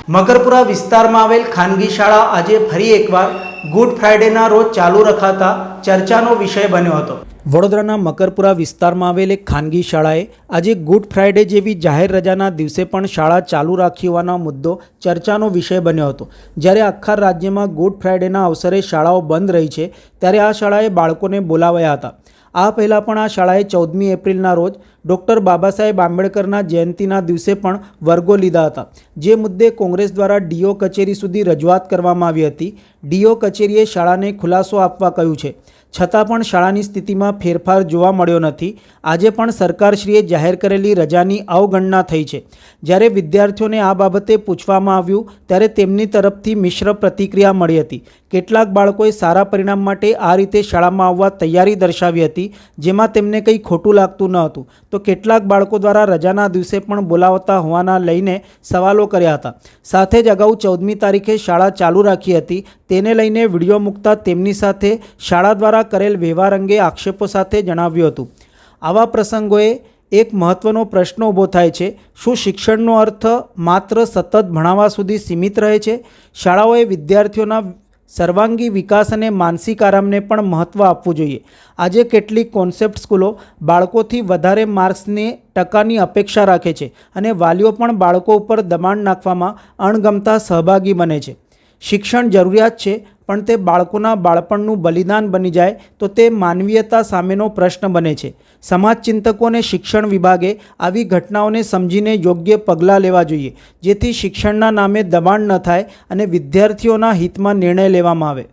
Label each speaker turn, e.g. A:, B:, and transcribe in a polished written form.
A: મકરપુરા વિસ્તારમાં આવેલ ખાનગી શાળા આજે ફરી એકવાર ગુડ ફ્રાઇડેના રોજ ચાલુ રખાતા ચર્ચાનો વિષય બન્યો હતો। વડોદરાના મકરપુરા વિસ્તારમાં આવેલ એક ખાનગી શાળાએ આજે ગુડ ફ્રાઇડે જેવી જાહેર રજાના દિવસે પણ શાળા ચાલુ રાખી હોવાનો મુદ્દો ચર્ચાનો વિષય બન્યો હતો। જ્યારે આખા રાજ્યમાં ગુડ ફ્રાઇડેના અવસરે શાળાઓ બંધ રહી છે, ત્યારે આ શાળાએ બાળકોને બોલાવ્યા હતા। આ પહેલાં પણ આ શાળાએ 14મી એપ્રિલના રોજ ડૉક્ટર બાબા સાહેબ આંબેડકરના જયંતિના દિવસે પણ વર્ગો લીધા હતા, જે મુદ્દે કોંગ્રેસ દ્વારા ડીઓ કચેરી સુધી રજૂઆત કરવામાં આવી હતી। ડીઓ કચેરીએ શાળાને ખુલાસો આપવા કહ્યું છે, છતાં પણ શાળાની સ્થિતિમાં ફેરફાર જોવા મળ્યો નથી। આજે પણ સરકારશ્રીએ જાહેર કરેલી રજાની અવગણના થઈ છે। જ્યારે વિદ્યાર્થીઓને આ બાબતે પૂછવામાં આવ્યું ત્યારે તેમની તરફથી મિશ્ર પ્રતિક્રિયા મળી હતી। કેટલાક બાળકોએ સારા પરિણામ માટે આ રીતે શાળામાં આવવા તૈયારી દર્શાવી હતી, જેમાં તેમને કંઈ ખોટું લાગતું ન હતું, તો કેટલાક બાળકો દ્વારા રજાના દિવસે પણ બોલાવતા હોવાના લઈને સવાલો કર્યા હતા। સાથે જ અગાઉ 14મી તારીખે શાળા ચાલુ રાખી હતી, તેને લઈને વિડીયો મૂકતા તેમની સાથે શાળા દ્વારા કરેલ વ્યવહાર અંગે આક્ષેપો સાથે જણાવ્યું હતું। આવા પ્રસંગોએ એક મહત્ત્વનો પ્રશ્ન ઊભો થાય છે, શું શિક્ષણનો અર્થ માત્ર સતત ભણાવવા સુધી સીમિત રહે છે? શાળાઓએ વિદ્યાર્થીઓના સર્વાંગી વિકાસ અને માનસિક આરામને પણ મહત્ત્વ આપવું જોઈએ। આજે કેટલીક કોન્સેપ્ટ સ્કૂલો બાળકોથી વધારે માર્ક્સની ટકાની અપેક્ષા રાખે છે અને વાલીઓ પણ બાળકો ઉપર દબાણ નાખવામાં અણગમતા સહભાગી બને છે। શિક્ષણ જરૂરિયાત છે, પણ તે બાળકોના બાળપણનું બલિદાન બની જાય તો તે માનવીયતા સામેનો પ્રશ્ન બને છે। સમાજ ચિંતકો અને શિક્ષણ વિભાગે આવી ઘટનાઓને સમજીને યોગ્ય પગલાં લેવા જોઈએ, જેથી શિક્ષણના નામે દબાણ ન થાય અને વિદ્યાર્થીઓના હિતમાં નિર્ણય લેવામાં આવે।